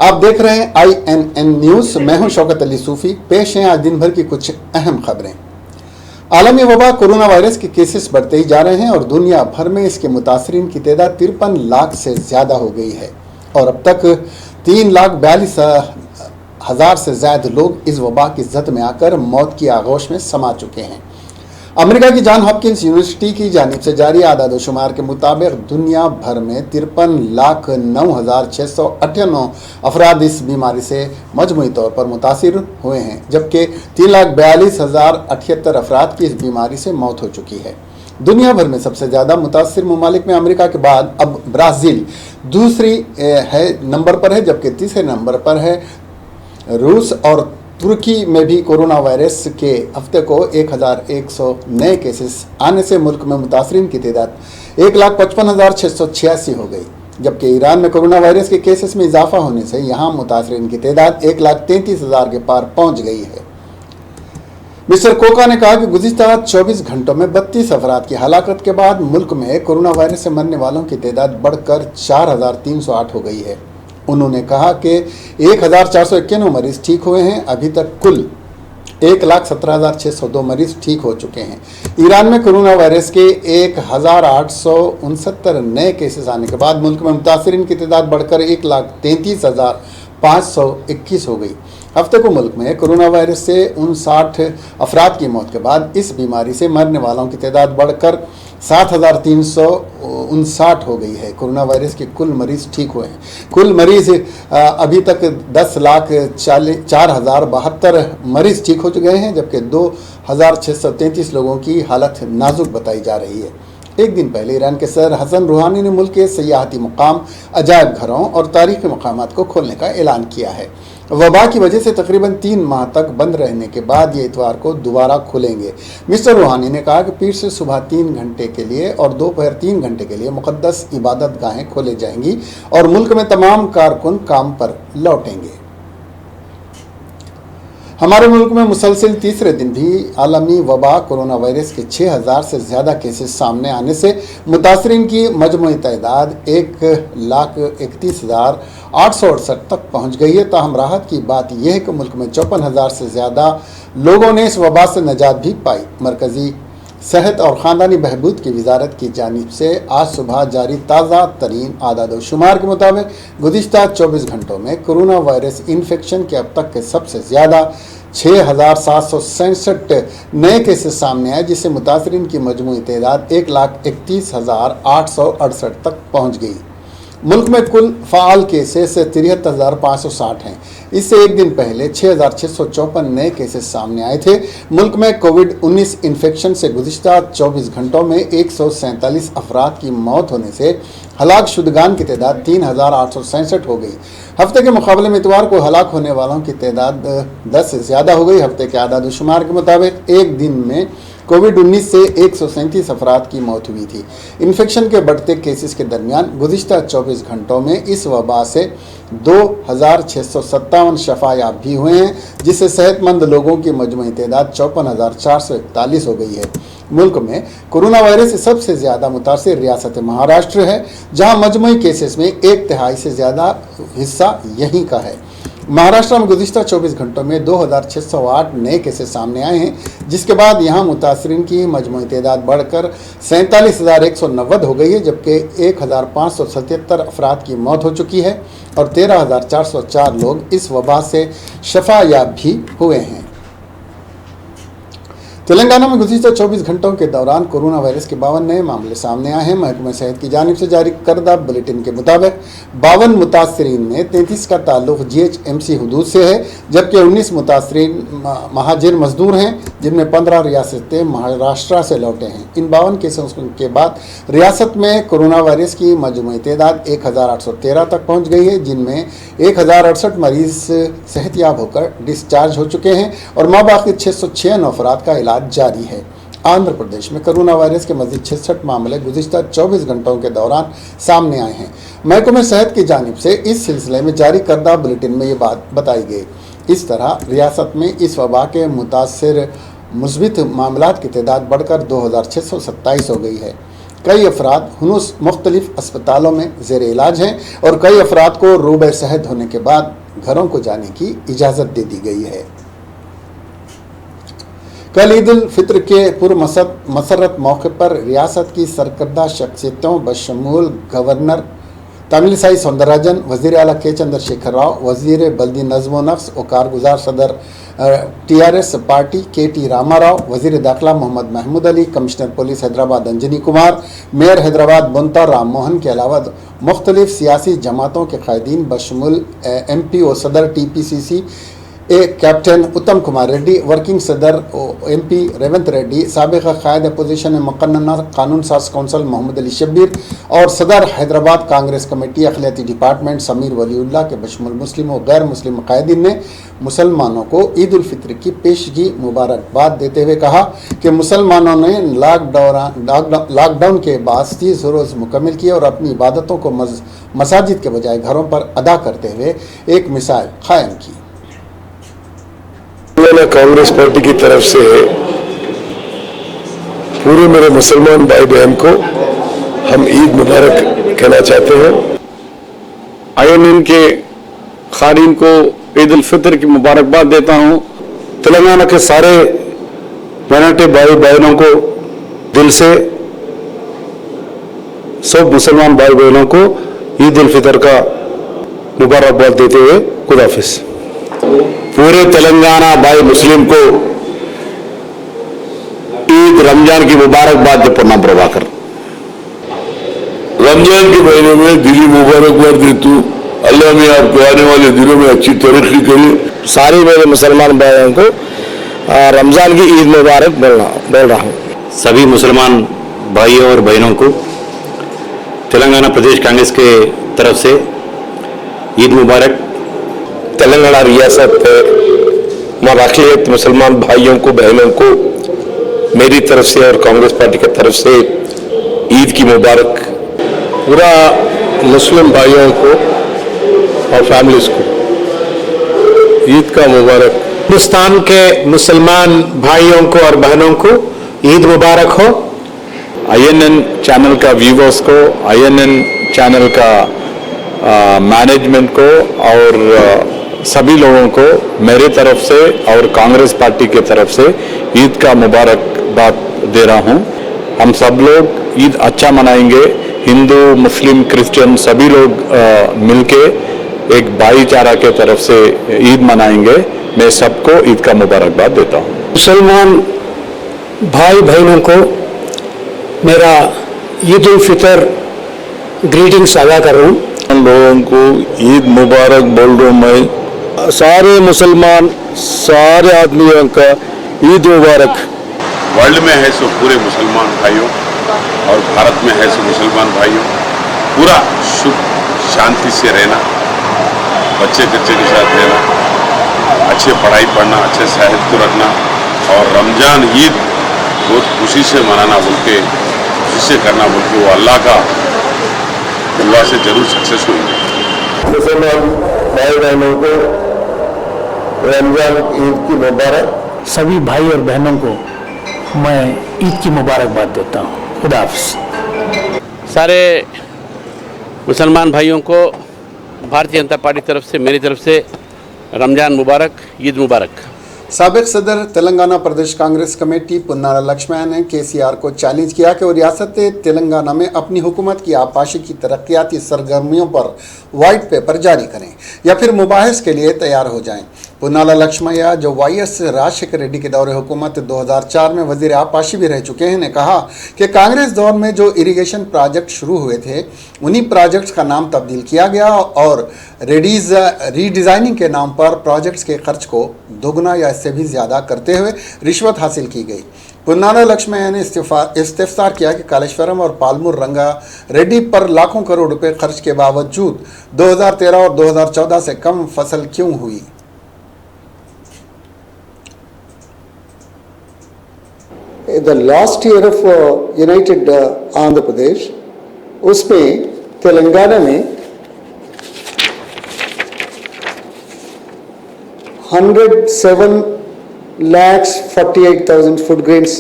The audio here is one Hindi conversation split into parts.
आप देख रहे हैं INN न्यूज। मैं हूं शौकत अली सूफी। पेश हैं आज दिन भर की कुछ अहम खबरें। आलमी वबा कोरोना वायरस के केसेस बढ़ते ही जा रहे हैं और दुनिया भर में इसके मुतासरीन की तादाद 53 लाख से ज़्यादा हो गई है और अब तक 3,42,000 से ज़्यादा लोग इस वबा की जद में आकर मौत की आगोश में समा चुके हैं। अमेरिका की जॉन हॉपकिंस यूनिवर्सिटी की जानिब से जारी आदाद-ओ-शुमार के मुताबिक दुनिया भर में 53,09,698 अफराद इस बीमारी से मजमूई तौर पर मुतासिर हुए हैं, जबकि 3,42,078 अफराद की इस बीमारी से मौत हो चुकी है। दुनिया भर में सबसे ज़्यादा मुतासिर ममालिक में अमेरिका के बाद अब ब्राज़ील दूसरी नंबर पर है, जबकि तीसरे नंबर पर है रूस और तुर्की में भी कोरोना वायरस के हफ्ते को 1,100 नए केसेस आने से मुल्क में मुतासरीन की तादाद 1,55,686 हो गई, जबकि ईरान में कोरोना वायरस के केसेस में इजाफा होने से यहाँ मुतासरीन की तादाद 1,33,000 के पार पहुँच गई है। मिस्टर कोका ने कहा कि गुज़िश्ता 24 घंटों में 32 अफराद की हलाकत के बाद मुल्क में कोरोना वायरस से मरने वालों की तादाद बढ़कर 4,308 हो गई है। उन्होंने कहा कि 1,491 मरीज ठीक हुए हैं। अभी तक कुल 1,17,602 मरीज ठीक हो चुके हैं। ईरान में कोरोना वायरस के 1,869 नए केसेस आने के बाद मुल्क में मुतासरीन की तादाद बढ़कर 1,33,521 हो गई। हफ्ते को मुल्क में कोरोना वायरस से 59 अफराद की मौत के बाद इस बीमारी से मरने वालों की तादाद बढ़कर 7,359 हो गई है। कोरोना वायरस के कुल मरीज ठीक हुए हैं। कुल मरीज अभी तक 10,04,072 मरीज ठीक हो चुके हैं, जबकि 2,633 लोगों की हालत नाजुक बताई जा रही है। एक दिन पहले ईरान के सदर हसन रूहानी ने मुल्क के सियाहती मुकाम, अजायब घरों और तारीखी मकामात को खोलने का ऐलान किया है। वबा की वजह से तकरीबन 3 माह तक बंद रहने के बाद ये इतवार को दोबारा खुलेंगे। मिस्टर रूहानी ने कहा कि पीर से सुबह 3 घंटे के लिए और दोपहर 3 घंटे के लिए मुक़द्दस इबादत गाहें खोले जाएंगी और मुल्क में तमाम कारकुन काम पर लौटेंगे। हमारे मुल्क में मुसलसिल तीसरे दिन भी आलमी वबा कोरोना वायरस के 6,000 से ज़्यादा केसेस सामने आने से मुतासरीन की मजमूई तादाद 1,31,868 तक पहुँच गई है। ताहम राहत की बात यह है कि मुल्क में 54,000 से ज़्यादा लोगों ने इस वबा से निजात भी पाई। मरकज़ी सेहत और ख़ानदानी बहबूद की वजारत की जानिब से आज सुबह जारी ताज़ा तरीन आदाद-ओ-शुमार के मुताबिक गुज़िश्ता 24 घंटों में कोरोना वायरस इन्फेक्शन के अब तक के सबसे ज़्यादा 6,767 नए केसेस सामने आए, जिससे मुतासरीन की मजमूई तादाद 1,31,868 तक पहुँच गई। मुल्क में कुल फ़ाल केसेस 73,560 हैं। इससे एक दिन पहले 6,654 नए केसेस सामने आए थे। मुल्क में कोविड-19 इन्फेक्शन से गुज़िश्ता 24 घंटों में 147 अफराद की मौत होने से हलाक शुदगान की तादाद 3,867 हो गई। हफ्ते के मुकाबले में इतवार को हलाक होने वालों की तादाद 10 से ज़्यादा हो गई। हफ्ते के आदाद-ओ-शुमार के मुताबिक एक दिन में कोविड-19 से 137 अफराद की मौत हुई थी। इन्फेक्शन के बढ़ते केसेस के दरमियान गुज़िश्ता 24 घंटों में इस वबा से 2,657 शफायाब भी हुए हैं, जिससे सेहतमंद लोगों की मजमूई तादाद 54,441 हो गई है। मुल्क में कोरोना वायरस से सबसे ज़्यादा मुतासिर रियासत महाराष्ट्र है, जहां मजमूई केसेस में 1/3 से ज़्यादा हिस्सा यहीं का है। महाराष्ट्र में गुज़िश्ता 24 घंटों में 2,608 नए केसेस सामने आए हैं, जिसके बाद यहाँ मुतासरीन की मजमूई तादाद बढ़कर 47,190 हो गई है, जबकि 1,577 अफराद की मौत हो चुकी है और 13,404 लोग इस वबा से शफायाब भी हुए हैं। तेलंगाना में गुज़िश्ता 24 घंटों के दौरान कोरोना वायरस के 52 नए मामले सामने आए हैं। महकमा सेहत की जानिब से जारी करदा बुलेटिन के मुताबिक 52 मुतासरीन में 33 का ताल्लुक GHMC हदूद से है, जबकि 19 मुतासरीन महाजिर मजदूर हैं, जिनमें 15 रियासतें महाराष्ट्र से लौटे हैं। इन 52 केसों के बाद रियासत में कोरोना वायरस की मजमूई तादाद 1,813 तक पहुँच गई है, जिनमें 1,068 मरीज सेहतियाब होकर डिस्चार्ज हो चुके हैं और माबाकी 696 अफराद का इलाज जारी है। आंध्र प्रदेश में कोरोना वायरस के मजीद 66 मामले गुज़िश्ता 24 घंटों के दौरान सामने आए हैं। महकमा सेहत की जानिब से इस सिलसिले में जारी करदा बुलेटिन में ये बात बताई गई। इस तरह रियासत में इस वबा के मुतासिर मुस्बित मामलात की तादाद बढ़कर 2,627 हो गई है। कई अफराद हुनूस मुख्तलिफ अस्पतालों में ज़ेर इलाज हैं और कई अफराद को रोब सेहत होने के बाद घरों को जाने की इजाज़त दे दी गई है। कल ईद उल फित्र के पूर्व मसरत मौके पर रियासत की सरकर्दा शख्सियतों बशमूल गवर्नर तमिलिसाई सौंदरराजन, वज़ीर आला के चंद्रशेखर राव, वज़ीर बल्दी नज़्म व नफ्स और कारगुजार सदर TRS पार्टी KT रामाराव, वज़ीर दाखिला Mohammed Mahmood Ali, commissioner police Hyderabad Anjani Kumar, mayor Hyderabad Bonthu Ram Mohan के अलावा मुख्तलिफ सियासी जमातों के कायदीन बशमूल MP और सदर TPCC कैप्टन उत्तम कुमार रेड्डी, वर्किंग सदर MP रेवंत रेड्डी, साबिक़ कायद अपोजिशन मुक़न्नना कानून साज कौंसल मोहम्मद अली शब्बीर और सदर हैदराबाद कांग्रेस कमेटी अखिलती डिपार्टमेंट समीर वलीउल्लाह के बशमुल मुस्लिम और गैर मुस्लिम कायदीन ने मुसलमानों को ईद उल फित्र की पेशगी मुबारकबाद देते हुए कहा कि मुसलमानों ने लॉकडाउन के बाद 30 रोज़ मुकम्मल किए और अपनी इबादतों को मसाजिद के बजाय घरों पर अदा करते हुए एक मिसाल कायम की। मैं कांग्रेस पार्टी की तरफ से पूरे मेरे मुसलमान भाई बहन को हम ईद मुबारक कहना चाहते हैं। INN के खारीन को ईद उल फित्र की मुबारकबाद देता हूं। तेलंगाना के सारे माइनॉरिटी भाई बहनों को दिल से, सब मुसलमान भाई बहनों को ईद उल फित्र का मुबारकबाद देते हुए खुदा हाफिज। पूरे तेलंगाना भाई मुस्लिम को ईद रमजान की मुबारकबाद देना प्रभाकर। रमजान के महीने में दिली मुबारकबाद देता हूँ। अल्लाह में आपको आने वाले दिनों में अच्छी तरक्की करे। सारे मेरे मुसलमान भाइयों को रमजान की ईद मुबारक बोल रहा हूँ। सभी मुसलमान भाइयों और बहनों को तेलंगाना प्रदेश कांग्रेस के तरफ से ईद मुबारक। तेलंगाना रियासत मराठियत मुसलमान भाइयों को बहनों को मेरी तरफ से और कांग्रेस पार्टी की तरफ से ईद की मुबारक। पूरा मुस्लिम भाइयों को और फैमिलीज को ईद का मुबारक। हिंदुस्तान के मुसलमान भाइयों को और बहनों को ईद मुबारक हो। INN चैनल का व्यूवर्स को, INN चैनल का मैनेजमेंट को और सभी लोगों को मेरे तरफ से और कांग्रेस पार्टी के तरफ से ईद का मुबारकबाद दे रहा हूं। हम सब लोग ईद अच्छा मनाएंगे। हिंदू, मुस्लिम, क्रिश्चियन सभी लोग मिलके एक भाईचारा के तरफ से ईद मनाएंगे। मैं सबको ईद का मुबारकबाद देता हूं। मुसलमान भाई बहनों को मेरा ईद उल फितर ग्रीटिंग्स अदा कर रहा हूँ। लोगों को ईद मुबारक बोल रहा हूँ मैं। सारे मुसलमान सारे आदमियों का ईद मुबारक। वर्ल्ड में है सो पूरे मुसलमान भाइयों और भारत में है सो मुसलमान भाइयों, पूरा सुख शांति से रहना, बच्चे कच्चे के साथ रहना, अच्छे पढ़ाई पढ़ना, अच्छे साहित्य रखना और रमजान ईद बहुत खुशी से मनाना बोल के, खुशी से करना बोल के, वो अल्लाह का दुआ से जरूर सक्सेस होंगे। मुसलमान भाई बहनों को रमजान ईद की मुबारक। सभी भाई और बहनों को मैं ईद की मुबारकबाद देता हूँ। खुदा हाफिज। सारे मुसलमान भाइयों को भारतीय जनता पार्टी की तरफ से, मेरी तरफ से रमजान मुबारक, ईद मुबारक। साबिक सदर तेलंगाना प्रदेश कांग्रेस कमेटी पुन्नारा लक्ष्मण ने KCR को चैलेंज किया कि वो रियासत तेलंगाना में अपनी हुकूमत की आपाशी की तरक्याती सरगर्मियों पर वाइट पेपर जारी करें या फिर मुबाहिस के लिए तैयार हो जाएं। पुन्नाला लक्ष्मैया, जो YS राजशेखर रेड्डी के दौरे हुकूमत 2004 में वजीर आपाशी भी रह चुके हैं, ने कहा कि कांग्रेस दौर में जो इरिगेशन प्रोजेक्ट शुरू हुए थे उन्हीं प्रोजेक्ट्स का नाम तब्दील किया गया और रीडिज़ाइनिंग के नाम पर प्रोजेक्ट्स के खर्च को दोगुना या इससे भी ज़्यादा करते हुए रिश्वत हासिल की गई। पुन्नाला लक्ष्मैया ने इस्तिफसार किया कि कालेश्वरम और पालमूर रंगा रेड्डी पर लाखों करोड़ रुपए खर्च के बावजूद 2013 और 2014 से कम फसल क्यों हुई। The last year of United Andhra Pradesh, उसमें तेलंगाना में 107,48,000 फूड ग्रेन्स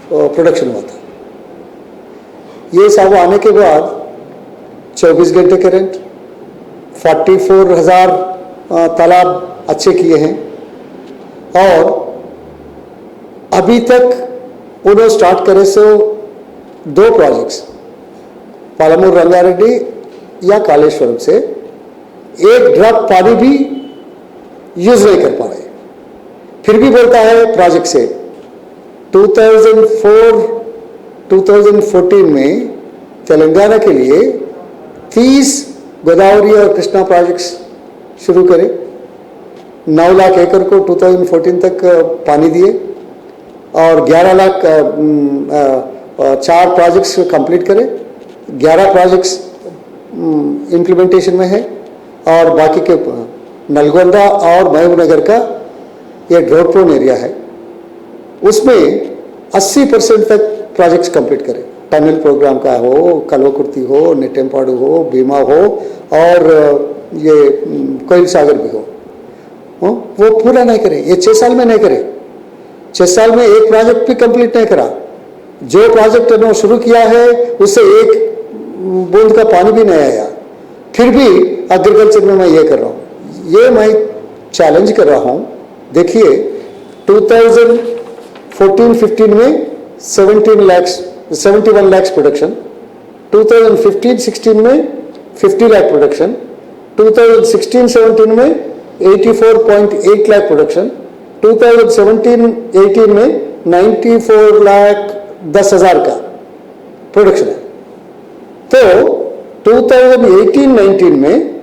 प्रोडक्शन हुआ था। ये सब आने के बाद 24 घंटे करंट, 44,000 तालाब अच्छे किए हैं। और अभी तक उन्होंने स्टार्ट करे सो 2 प्रोजेक्ट्स पालमूर रंगारेड्डी या कालेश्वरम से एक ड्रॉप पानी भी यूज नहीं कर पा रहे। फिर भी बोलता है प्रोजेक्ट से 2014 में तेलंगाना के लिए 30 गोदावरी और कृष्णा प्रोजेक्ट्स शुरू करे, 9 लाख एकड़ को 2014 तक पानी दिए और 11 लाख 4 प्रोजेक्ट्स कंप्लीट करे। 11 प्रोजेक्ट्स इम्प्लीमेंटेशन में है और बाकी के नलगोंडा और महबूबनगर का ये ड्रॉट प्रोन एरिया है, उसमें 80% तक प्रोजेक्ट्स कंप्लीट करें। टनल प्रोग्राम का हो, कलवकुर्ती हो, नेटेम्पाडू हो, भीमा हो और ये कोयल सागर भी हो, वो पूरा नहीं करे। ये 6 साल में नहीं करे, 6 साल में एक प्रोजेक्ट भी कंप्लीट नहीं करा। जो प्रोजेक्ट ने शुरू किया है उससे एक बूंद का पानी भी नहीं आया। फिर भी एग्रीकल्चर में मैं ये कर रहा हूँ, ये मैं चैलेंज कर रहा हूँ। देखिए 2014-15 में 71 लाख प्रोडक्शन, 2015-16 में 50 लाख प्रोडक्शन, 2016-17 में 84.8 लाख प्रोडक्शन, 2017-18 में 94 लाख 10,000 का प्रोडक्शन है। तो 2018-19 में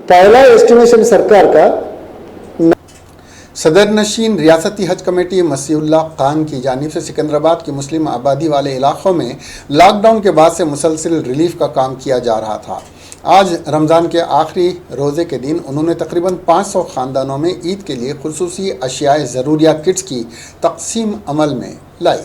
पहला एस्टिमेशन सरकार का सदर नशीन रियासती हज कमेटी मसीउल्लाह खान की जानिब से सिकंदराबाद की मुस्लिम आबादी वाले इलाकों में लॉकडाउन के बाद से मुसलसिल रिलीफ का काम किया जा रहा था। आज रमज़ान के आखिरी रोज़े के दिन उन्होंने तकरीबन 500 ख़ानदानों में ईद के लिए खुसूसी अशियाए ज़रूरिया किट्स की तकसीम अमल में लाई।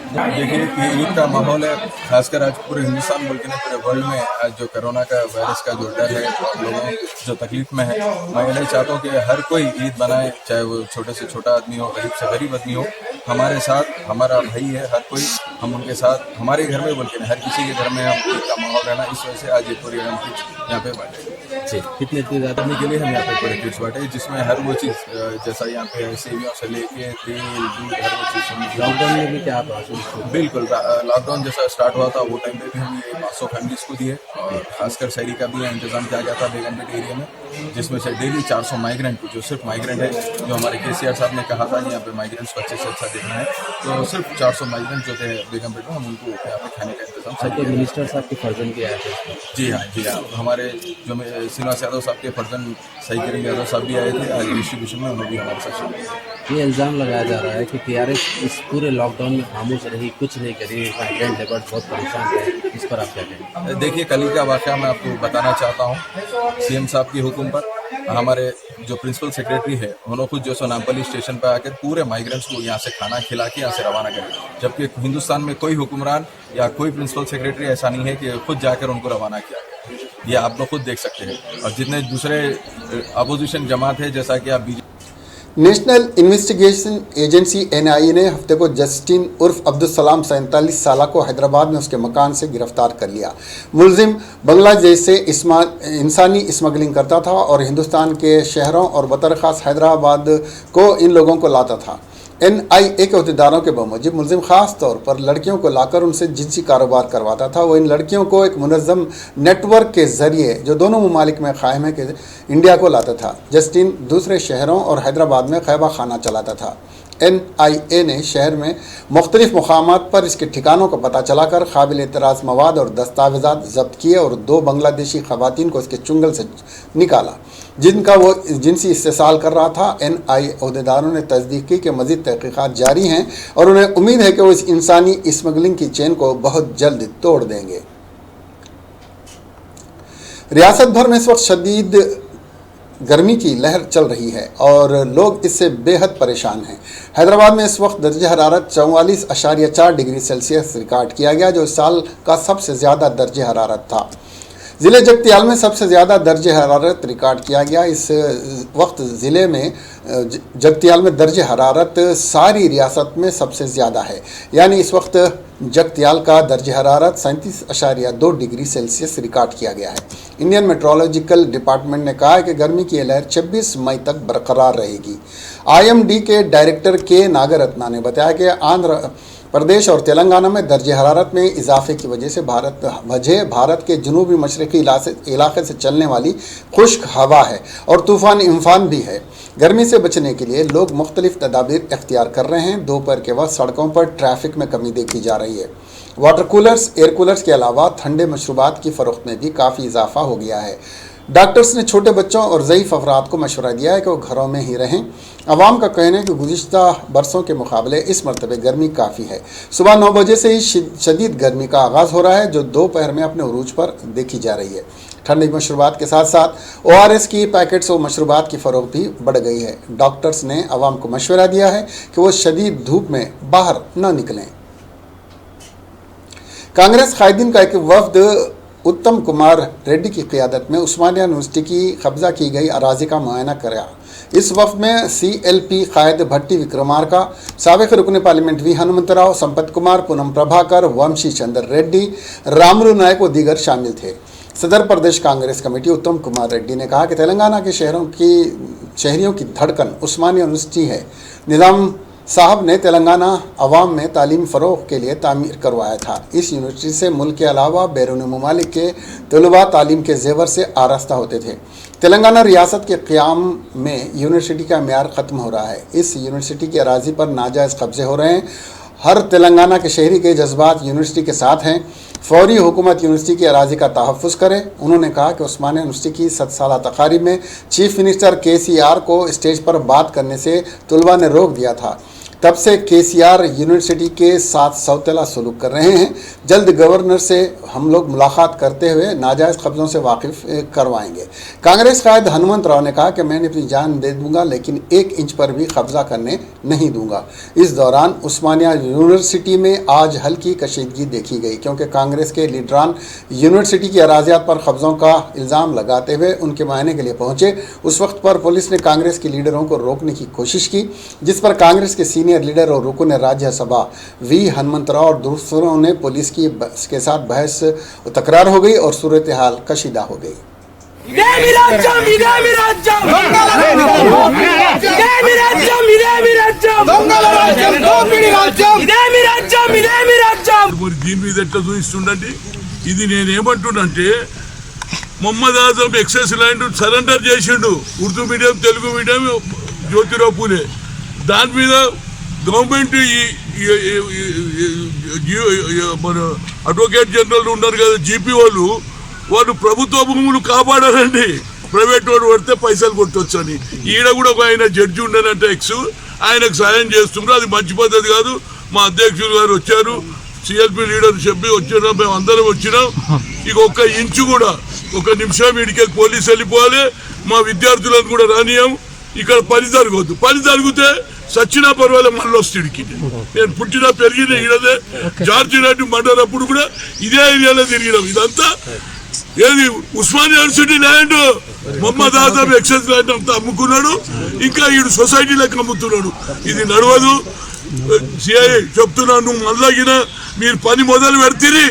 देखिए ये ईद का माहौल है, खासकर आज पूरे हिंदुस्तान बल्कि नहीं पूरे वर्ल्ड में आज जो कोरोना का वायरस का जो डर है, लोगों जो तकलीफ में है, मैं ये नहीं चाहता हूँ कि हर कोई ईद बनाए, चाहे वो छोटे से छोटा आदमी हो, गरीब से गरीब आदमी हो। हमारे साथ हमारा भाई है हर कोई, हम उनके साथ हमारे घर में बल्कि नहीं हर किसी के घर में हम ईद का माहौल रहना, इस वजह से आज ये पूरी हम किट्स यहाँ पे बांटे। कितने आदमी के लिए हम यहाँ पे पूरे किट्स बांटे, जिसमें हर वो चीज़ जैसा यहाँ पे सेवियों से लेके तेल दूध हर वो चीज़। लॉकडाउन में भी क्या आप बिल्कुल लॉकडाउन जैसा स्टार्ट हुआ था वो टाइम पे भी हम ये 500 फैमिलीज को दिए और खासकर शहरी का भी इंतजाम किया गया था बेगमपेट एरिया में, जिसमें से डेली 400 माइग्रेंट को, जो सिर्फ माइग्रेंट है, जो हमारे केसीआर साहब ने कहा था यहाँ पे माइग्रेंट्स को अच्छे से अच्छा देखना है, तो सिर्फ 400 माइग्रेंट जो थे बेगमपेट में हम उनको यहाँ पे खाने का इंतजाम। मिनिस्टर साहब के फर्जन किया है? जी हाँ, हमारे जो श्रीनिवास यादव साहब के फर्जन सही करेंगे यादव साहब भी आए थे आज डिस्ट्रीब्यूशन में, उन्होंने भी हमारे साथ शामिल। ये इल्ज़ाम लगाया जा रहा है कि टीआरएस इस पूरे लॉकडाउन में खामोश रही, कुछ नहीं करी, माइग्रेंट लेबर बहुत परेशान है, इस पर आप क्या कहें? देखिए कल का वाक़या मैं आपको बताना चाहता हूँ। सीएम साहब की हुक्म पर हमारे जो प्रिंसिपल सेक्रेटरी है उन्होंने खुद जो सो नामपल्ली स्टेशन पर आकर पूरे माइग्रेंट्स को यहाँ से खाना खिला के यहाँ से रवाना करें, जबकि हिंदुस्तान में कोई हुक्मरान या कोई प्रिंसिपल सेक्रेटरी ऐसा नहीं है कि खुद जाकर उनको रवाना किया गया। ये आप लोग खुद देख सकते हैं। और जितने दूसरे अपोजिशन जमात है, जैसा कि आप नेशनल इन्वेस्टिगेशन एजेंसी एनआईए ने हफ्ते को जस्टिन उर्फ अब्दुल सलाम 47 साल को हैदराबाद में उसके मकान से गिरफ्तार कर लिया। मुलजिम बांग्लादेश से इंसानी स्मगलिंग करता था और हिंदुस्तान के शहरों और बतरखास हैदराबाद को इन लोगों को लाता था। एनआईए के अहदेदारों के बमूजिब मुलजिम ख़ास तौर पर लड़कियों को लाकर उनसे जिनसी कारोबार करवाता था। वो इन लड़कियों को एक मुनज़्ज़म नेटवर्क के ज़रिए जो दोनों ममालिक में क़ायम है कि इंडिया को लाता था। जस्टिन दूसरे शहरों और हैदराबाद में ख़ैबा खाना चलाता था। एनआईए ने शहर में मुख्तलिफ मकामात पर इसके ठिकानों का पता चलाकर काबिल एतराज़ मवाद और दस्तावेज़ात ज़ब्त किए और 2 बांग्लादेशी ख़वातीन को इसके चुंगल से निकाला जिनका वो जिनसी इस्तेसाल कर रहा था। एनआईए अहदेदारों ने तस्दीक की कि मज़ीद तहक़ीक़ात जारी हैं और उन्हें उम्मीद है कि वो इस इंसानी स्मगलिंग की चेन को बहुत जल्द तोड़ देंगे। रियासत भर में इस वक्त शदीद गर्मी की लहर चल रही है और लोग इससे बेहद परेशान हैं। हैदराबाद में इस वक्त दर्जे हरारत 44.4 डिग्री सेल्सियस रिकॉर्ड किया गया, जो इस साल का सबसे ज़्यादा दर्जे हरारत था। ज़िले जगतियाल में सबसे ज़्यादा दर्जे हरारत रिकॉर्ड किया गया। इस वक्त ज़िले में जगतियाल में दर्जे हरारत सारी रियासत में सबसे ज़्यादा है, यानी इस वक्त जगतियाल का दर्जे हरारत 37.2 डिग्री सेल्सियस रिकॉर्ड किया गया है। इंडियन मेट्रोलॉजिकल डिपार्टमेंट ने कहा है कि गर्मी की लहर 26 मई तक बरकरार रहेगी। IMD के डायरेक्टर के नागरत्ना ने बताया कि आंध्र प्रदेश और तेलंगाना में दर्जे हरारत में इजाफे की वजह से भारत के जनूबी मशरक़ी इलाके से चलने वाली खुश्क हवा है और तूफ़ान इम्फान भी है। गर्मी से बचने के लिए लोग मुख्तलिफ तदाबीर इख्तियार कर रहे हैं। दोपहर के वक्त सड़कों पर ट्रैफिक में कमी देखी जा रही है। वाटर कूलर्स, एयर कूलर्स के अलावा ठंडे मशरूबात की फ़रोख्त में भी काफ़ी इजाफा हो गया है। डॉक्टर्स ने छोटे बच्चों और ज़ईफ़ अफराद को मशवरा दिया है कि वो घरों में ही रहें। अवाम का कहना है कि गुज़िश्ता बरसों के मुकाबले इस मरतबे गर्मी काफ़ी है। सुबह 9 बजे से ही शदीद गर्मी का आगाज़ हो रहा है, जो दोपहर में अपने उरूज पर देखी जा रही है। ठंडी मशरूबात के साथ साथ ORS की पैकेट्स और मशरूबात की फ़रोख्त भी बढ़ गई है। डॉक्टर्स ने अवाम को मशवरा दिया है कि वो शदीद धूप में बाहर न निकलें। कांग्रेस कायदीन का एक वफ्द उत्तम कुमार रेड्डी की क़ियादत में उस्मानिया यूनिवर्सिटी की कब्जा की गई अराजी का मुआयना करा। इस वफ्द में CLP कायद भट्टी विक्रमार्का, साबिक़ रुकन पार्लियामेंट V हनुमंतराव, संपत कुमार, पूनम प्रभाकर, वंशी चंद्र रेड्डी, रामलू नायक व दीगर शामिल थे। सदर प्रदेश कांग्रेस कमेटी उत्तम कुमार रेड्डी ने कहा कि तेलंगाना के शहरियों की धड़कन उस्मानिया यूनिवर्सिटी है। निज़ाम साहब ने तेलंगाना अवाम में तालीम फ़रोग़ के लिए तामीर करवाया था। इस यूनिवर्सिटी से मुल्क के अलावा बैरून ममालिक के तलबा तालीम के जेवर से आरास्ता होते थे। तेलंगाना रियासत के क़याम में यूनिवर्सिटी का म्यार ख़त्म हो रहा है। इस यूनिवर्सिटी की अराज़ी पर नाजायज़ कब्ज़े हो रहे हैं। हर तेलंगाना के शहरी के जज्बात यूनिवर्सिटी के साथ हैं। फौरी हुकूमत यूनिवर्सिटी की अराज़ी का तहफ़्फ़ुज़ करे। उन्होंने कहा कि उस्मानिया यूनिवर्सिटी की 7 साला तक़ारीब में चीफ मिनिस्टर KCR को स्टेज पर बात करने से तलबा ने रोक दिया था। तब से KCR यूनिवर्सिटी के साथ सौतेला सलूक कर रहे हैं। जल्द गवर्नर से हम लोग मुलाकात करते हुए नाजायज़ कब्ज़ों से वाकिफ़ करवाएंगे। कांग्रेस कायद हनुमंत राव ने कहा कि मैंने अपनी जान दे दूंगा, लेकिन 1 इंच पर भी कब्ज़ा करने नहीं दूंगा। इस दौरान उस्मानिया यूनिवर्सिटी में आज हल्की कशीदगी देखी गई, क्योंकि कांग्रेस के लीडरान यूनिवर्सिटी की अराज़ियात पर कब्ज़ों का इल्ज़ाम लगाते हुए उनके मुआयने के लिए पहुँचे। उस वक्त पर पुलिस ने कांग्रेस के लीडरों को रोकने की कोशिश की, जिस पर कांग्रेस के सीनियर लीडर और रुकन राज्यसभा V हनुमंतराव और दूसरों ने पुलिस के साथ बहस तकरार हो गई और सूरत हाल कशीदा हो गई। దీని మీద ఎట్లా చూపిస్తుండండి. ఇది నేనేమంటున్నంటే Mohammed Azam excess land surrender చేసిండు. Urdu medium, Telugu medium, Jyotirao Phule. దాని మీద గవర్నమెంట్ మన అడ్వకేట్ జనరల్ ఉన్నారు కదా, GP వాళ్ళు ప్రభుత్వ భూములు కాపాడారండి. ప్రైవేట్ వాడు పడితే పైసలు కొట్టొచ్చు అని. ఈడ కూడా ఒక ఆయన జడ్జి ఉండనంటే ఆయనకు సాయం చేస్తున్నారు. అది మంచి పద్ధతి కాదు. మా అధ్యక్షులు గారు వచ్చారు, CLP లీడర్ చెప్పి వచ్చినాం, మేము అందరం వచ్చినాం. ఇక 1 ఇంచు కూడా 1 నిమిషం వీడికి పోలీసు వెళ్ళిపోవాలి. మా విద్యార్థులను కూడా రానియం. ఇక్కడ పని జరగవద్దు. పని జరిగితే సచ్చినా పర్వాలే మళ్ళీ వస్తుడికి. నేను పుట్టిన పెరిగిన ఈడదే. జార్జి రెడ్డి మర్డర్ అప్పుడు కూడా ఇదే ఏరియాలో తిరిగినాం. ఇదంతా ఏది Osmania university land Mohammed Azam excess land అంతా అమ్ముకున్నాడు. ఇంకా ఈడు సొసైటీలకు అమ్ముతున్నాడు. ఇది నడవదు. CI చెప్తున్నాను, నువ్వు మళ్ళాగిన మీరు పని మొదలు పెడితే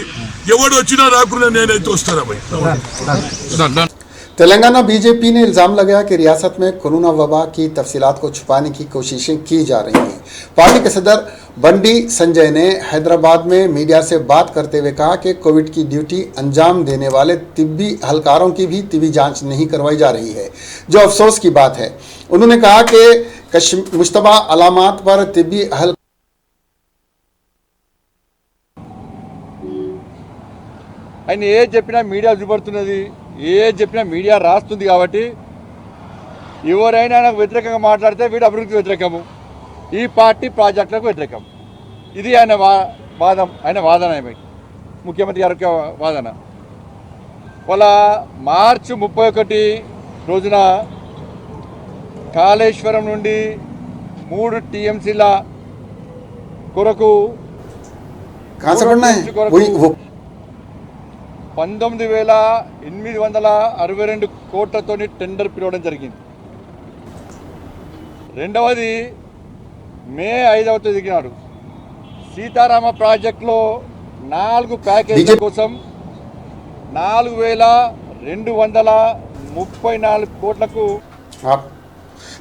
ఎవడు వచ్చినా రాకుండా నేనైతే వస్తారా భయ్. तेलंगाना BJP ने इल्ज़ाम लगाया कि रियासत में कोरोना वबा की तफसीलात को छुपाने की कोशिशें की जा रही हैं। पार्टी के सदर बंडी संजय ने हैदराबाद में मीडिया से बात करते हुए कहा कि कोविड की ड्यूटी अंजाम देने वाले तिब्बी एहलकारों की भी तिब्बी जांच नहीं करवाई जा रही है, जो अफसोस की बात है। उन्होंने कहा कि मुश्तबा अलामात पर तिब्बी ఆయన ఏ చెప్పినా మీడియా చూపడుతున్నది, ఏ చెప్పినా మీడియా రాస్తుంది. కాబట్టి ఎవరైనా నాకు వ్యతిరేకంగా మాట్లాడితే వీడు అభివృద్ధికి వ్యతిరేకము, ఈ పార్టీ ప్రాజెక్టులకు వ్యతిరేకం. ఇది ఆయన వాదన, ముఖ్యమంత్రి గారి వాదన. వాళ్ళ మార్చి 31 రోజున కాళేశ్వరం నుండి 3 TMCల కొరకు 19,862 కోట్లతోని టెండర్ పిలవడం జరిగింది. రెండవది మే 5వ తేదీ నాడు సీతారామ ప్రాజెక్టులో 4 ప్యాకేజీల కోసం 4,234 కోట్లకు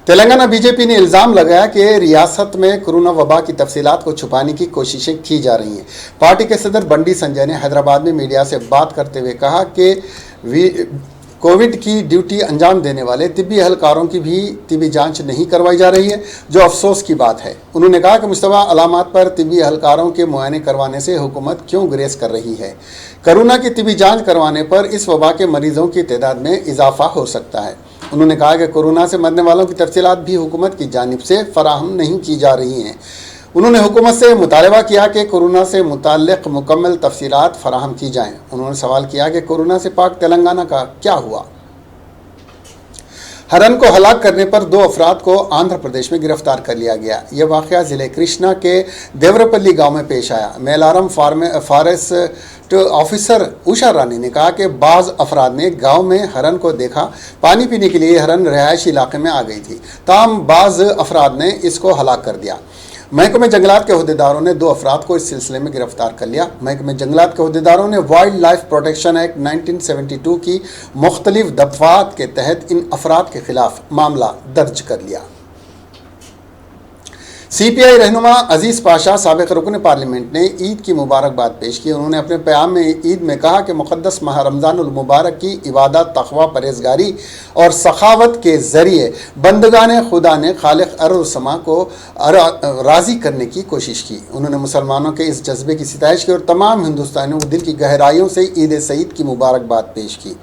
तेलंगाना बीजेपी ने इल्ज़ाम लगाया कि रियासत में कोरोना वबा की तफसीलात को छुपाने की कोशिशें की जा रही हैं। पार्टी के सदर बंडी संजय ने हैदराबाद में मीडिया से बात करते हुए कहा कि कोविड की ड्यूटी अंजाम देने वाले तिब्बी एहलकारों की भी तिब्बी जांच नहीं करवाई जा रही है, जो अफसोस की बात है। उन्होंने कहा कि मुश्तबा अलामात पर तिब्बी एहलकारों के मुआयने करवाने से हुकूमत क्यों गुरेज कर रही है। कोरोना की तिब्बी जांच करवाने पर इस वबा के मरीजों की तादाद में इजाफा हो सकता है। उन्होंने कहा कि कोरोना से मरने वालों की तफसीलात भी हुकूमत की जानिब से फराहम नहीं की जा रही हैं। उन्होंने हुकूमत से मुतालबा किया कि कोरोना से मुताल्लिक़ मुकम्मल तफसीलात फराहम की जाएं। उन्होंने सवाल किया कि कोरोना से पाक तेलंगाना का क्या हुआ। हरन को हलाक करने पर 2 अफराद को आंध्र प्रदेश में गिरफ्तार कर लिया गया। यह वाक़या ज़िले कृष्णा के देवरपल्ली गांव में पेश आया। मेलारम फॉरेस्ट ऑफिसर उषा रानी ने कहा कि बाज़ अफराद ने गांव में हरन को देखा। पानी पीने के लिए हरन रिहायशी इलाके में आ गई थी, ताहम बाज़ अफराद ने इसको हलाक कर दिया। महकमे जंगलात के अहदेदारों ने 2 अफराद को इस सिलसिले में गिरफ्तार कर लिया। महकमे जंगलात के अहदेदारों ने वाइल्ड लाइफ प्रोटेक्शन एक्ट 1972 की मुख्तलिफ दफ़ात के तहत इन अफराद के खिलाफ मामला दर्ज कर लिया। CPI रहनुमा अजीज़ पाशा साबिक़ रुकन पार्लियामेंट ने ईद की मुबारकबाद पेश की। उन्होंने अपने प्याम में ईद में कहा कि मुक़द्दस माह रमज़ानुल मुबारक की इबादत, तक़वा, परहेज़गारी और सखावत के ज़रिए बंदगाने खुदा ने खालिक़ अर्ज़ समा को राज़ी करने की कोशिश की। उन्होंने मुसलमानों के इस जज्बे की सिताइश की और तमाम हिंदुस्तानियों को दिल की गहराइयों से ईद सईद की मुबारकबाद पेश की।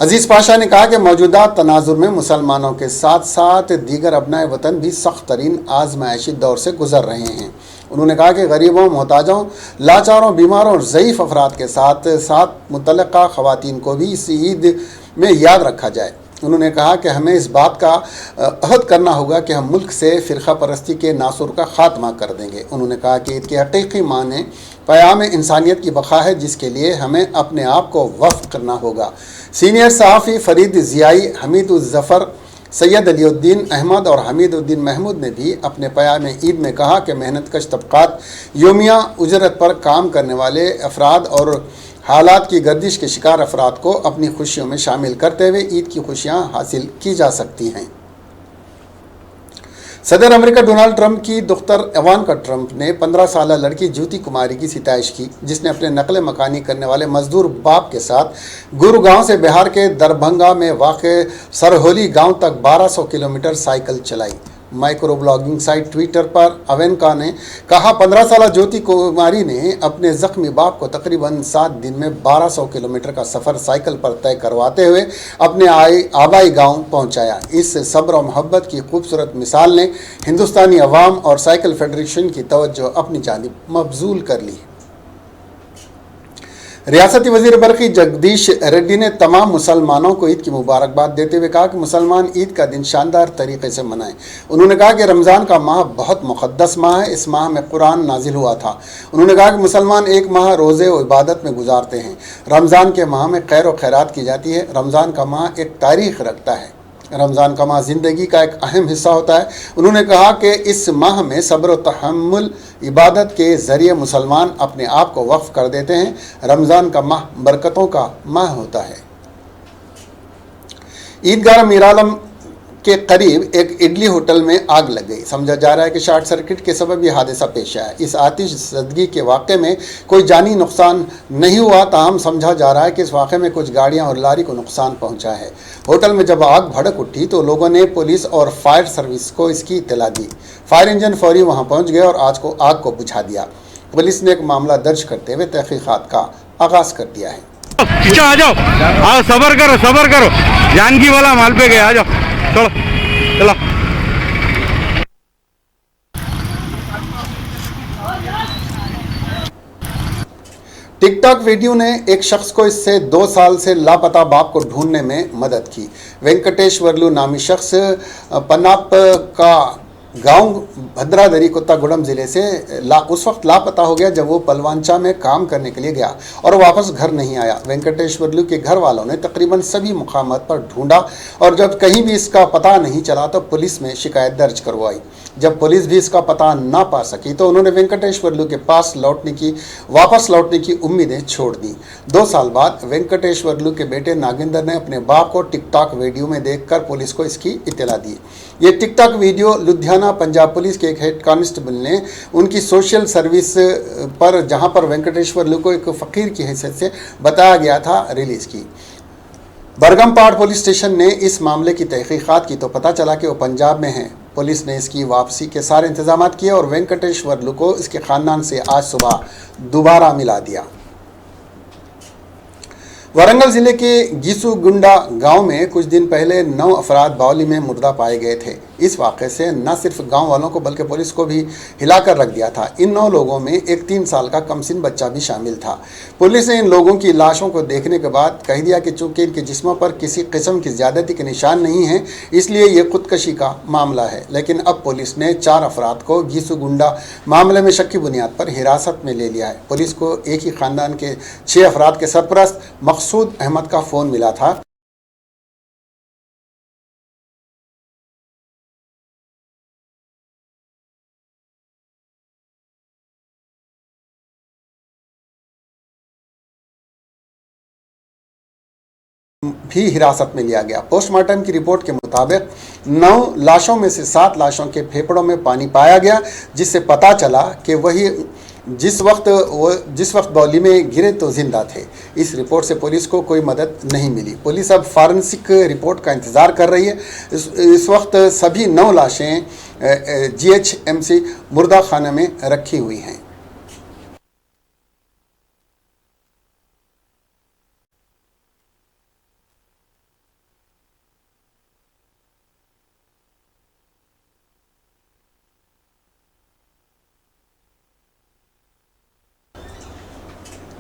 अजीज़ पाशा ने कहा कि मौजूदा तनाजुर में मुसलमानों के साथ साथ दीगर अपनाए वतन भी सख्त तरीन आजमाइशी दौर से गुजर रहे हैं। उन्होंने कहा कि गरीबों, मोहताजों, लाचारों, बीमारों और ज़ईफ़ अफराद के साथ साथ मुतल्लक़ा ख़वातीन को भी इस ईद में याद रखा जाए। उन्होंने कहा कि हमें इस बात का अहद करना होगा कि हम मुल्क से फ़िरक़ा परस्ती के नासुर का ख़ात्मा कर देंगे। उन्होंने कहा कि ईद की हकीकी माने क़याम इंसानियत की बक़ा है, जिसके लिए हमें अपने आप को वफ़्क़ करना होगा। सीनियर सहाफ़ी फ़रीद ज़ियाई, हमीदुज़्ज़फ़र, सैयद अलीउद्दीन अहमद और हमीदुद्दीन महमूद ने भी अपने प्याम ईद में कहा कि मेहनतकश तबक़ात, योमिया उजरत पर काम करने वाले अफराद और हालात की गर्दिश के शिकार अफराद को अपनी खुशियों में शामिल करते हुए ईद की खुशियाँ हासिल की जा सकती हैं। सदर अमेरिका डोनाल्ड ट्रंप की दुख्तर इवांका ट्रंप ने 15 साल लड़की ज्योति कुमारी की सिताइश की, जिसने अपने नकल मकानी करने वाले मजदूर बाप के साथ गुरुगांव से बिहार के दरभंगा में वाक़ सरहोली गांव तक 1200 किलोमीटर साइकिल चलाई। माइक्रो ब्लॉगिंग साइट ट्विटर पर अवेंका ने कहा, 15 साल ज्योति कुमारी ने अपने ज़ख्मी बाप को तकरीबन 7 दिन में 1200 किलोमीटर का सफ़र साइकिल पर तय करवाते हुए अपने आबाई गांव पहुंचाया। इस सब्र और मोहब्बत की खूबसूरत मिसाल ने हिंदुस्तानी अवाम और साइकिल फेडरेशन की तवज्जो अपनी जानिब मबजूल कर ली। रियासती वज़ीर बरक़ी जगदीश रेड्डी ने तमाम मुसलमानों को ईद की मुबारकबाद देते हुए कहा कि मुसलमान ईद का दिन शानदार तरीके से मनाएं। उन्होंने कहा कि रमज़ान का माह बहुत मुक़द्दस माह है, इस माह में कुरान नाजिल हुआ था। उन्होंने कहा कि मुसलमान एक माह रोज़े और इबादत में गुजारते हैं। रमज़ान के माह में खैर और खैरात की जाती है। रमज़ान का माह एक तारीख़ रखता है। रमज़ान का माह ज़िंदगी का एक अहम हिस्सा होता है। उन्होंने कहा कि इस माह में सब्र व तहम्मुल, इबादत के ज़रिए मुसलमान अपने आप को वक्फ़ कर देते हैं। रमज़ान का माह बरकतों का माह होता है। ईदगाह मीरालम के करीब एक इडली होटल में आग लग गई। समझा जा रहा है कि शॉर्ट सर्किट के सबब यह हादसा पेश आया। इस आतिश ज़दगी के वाक़े में कोई जानी नुकसान नहीं हुआ, ताहम समझा जा रहा है कि इस वाक़े में कुछ गाड़ियां और लारी को नुकसान पहुंचा है। होटल में जब आग भड़क उठी तो लोगों ने पुलिस और फायर सर्विस को इसकी इत्तला दी। फायर इंजन फौरी वहां पहुंच गए और आग को बुझा दिया। पुलिस ने एक मामला दर्ज करते हुए तहक़ीक़ात का आगाज़ कर दिया है। आ जाओ, सबर करो, जानकी वाला माल पे गया, आ जाओ, चलो। टिकटॉक वीडियो ने एक शख्स को इससे 2 साल से लापता बाप को ढूंढने में मदद की। वेंकटेश्वरलू नामी शख्स पन्नाप का गांव भद्रादरी कोत्तागुड़म जिले से उस वक्त लापता हो गया जब वो पलवांचा में काम करने के लिए गया और वापस घर नहीं आया। वेंकटेश्वरलू के घर वालों ने तकरीबन सभी मुकामात पर ढूंढा और जब कहीं भी इसका पता नहीं चला तो पुलिस में शिकायत दर्ज करवाई। जब पुलिस भी इसका पता ना पा सकी तो उन्होंने वेंकटेश्वरलू के पास वापस लौटने की उम्मीदें छोड़ दी। 2 साल बाद वेंकटेश्वरलू के बेटे नागेंद्र ने अपने बाप को टिकटॉक वीडियो में देखकर पुलिस को इसकी इत्तला दी। ये TikTok video Ludhiana Punjab police के एक हेड कांस्टेबल ने उनकी सोशल सर्विस पर, जहां पर वेंकटेश्वरलू को एक फ़कीर की हैसियत से बताया गया था, रिलीज़ की। बरगमपाड़ पुलिस स्टेशन ने इस मामले की तहकीकात की तो पता चला कि वो पंजाब में हैं। पुलिस ने इसकी वापसी के सारे इंतजाम किए और वेंकटेश्वरलू को इसके ख़ानदान से आज सुबह दोबारा मिला दिया। वारंगल जिले के गीसुगुंडा गांव में कुछ दिन पहले 9 अफराद बावली में मुर्दा पाए गए थे। इस वाक़े से न सिर्फ गांव वालों को बल्कि पुलिस को भी हिलाकर रख दिया था। इन 9 लोगों में एक 3 साल का कमसिन बच्चा भी शामिल था। पुलिस ने इन लोगों की लाशों को देखने के बाद कह दिया कि चूंकि इनके जिस्मों पर किसी किस्म की ज़्यादती के निशान नहीं हैं, इसलिए ये खुदकशी का मामला है। लेकिन अब पुलिस ने 4 अफराद को गीसुगुंडा मामले में शक की बुनियाद पर हिरासत में ले लिया है। पुलिस को एक ही ख़ानदान के 6 अफराद के सरपरस्त मकसूद अहमद का फ़ोन मिला था। भी हिरासत में लिया गया। पोस्टमार्टम की रिपोर्ट के मुताबिक 9 लाशों में से 7 लाशों के फेफड़ों में पानी पाया गया, जिससे पता चला कि वही जिस वक्त बावली में गिरे तो जिंदा थे। इस रिपोर्ट से पुलिस को कोई मदद नहीं मिली। पुलिस अब फॉरेंसिक रिपोर्ट का इंतज़ार कर रही है। इस वक्त सभी 9 लाशें GHMC मुर्दा खाना में रखी हुई हैं।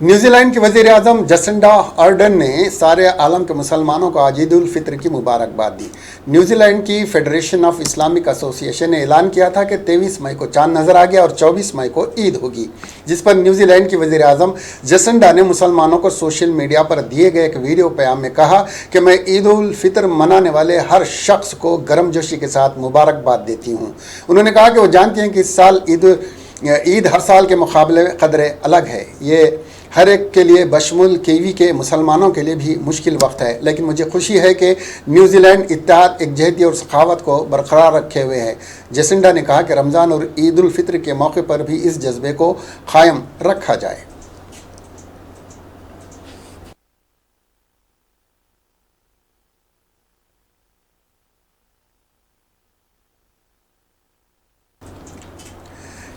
न्यूजीलैंड के वज़ीर आज़म जसिंडा अर्डन ने सारे आलम के मुसलमानों को आज ईद उल फितर की मुबारकबाद दी। न्यूजीलैंड की फेडरेशन ऑफ इस्लामिक एसोसिएशन ने ऐलान किया था कि 23 मई को चांद नज़र आ गया और 24 मई को ईद होगी, जिस पर न्यूजीलैंड की वज़ीर आज़म जसिंडा ने मुसलमानों को सोशल मीडिया पर दिए गए एक वीडियो पैगाम में कहा कि मैं ईद उल फितर मनाने वाले हर शख्स को गर्मजोशी के साथ मुबारकबाद देती हूँ। उन्होंने कहा कि वो जानते हैं कि इस साल ईद हर साल के मुकाबले कदरे अलग है। ये हर एक के लिए बशमुल कीवी के मुसलमानों के लिए भी मुश्किल वक्त है, लेकिन मुझे खुशी है कि न्यूजीलैंड इत्तेहाद, एकजहती और सखावत को बरकरार रखे हुए है। जसिंडा ने कहा कि रमज़ान और ईद उल फितर के मौके पर भी इस जज्बे को कायम रखा जाए।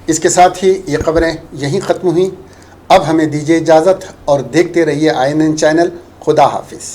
इसके साथ ही ये खबरें यहीं ख़त्म हुई। अब हमें दीजिए इजाज़त और देखते रहिए INN चैनल। खुदा हाफिज़।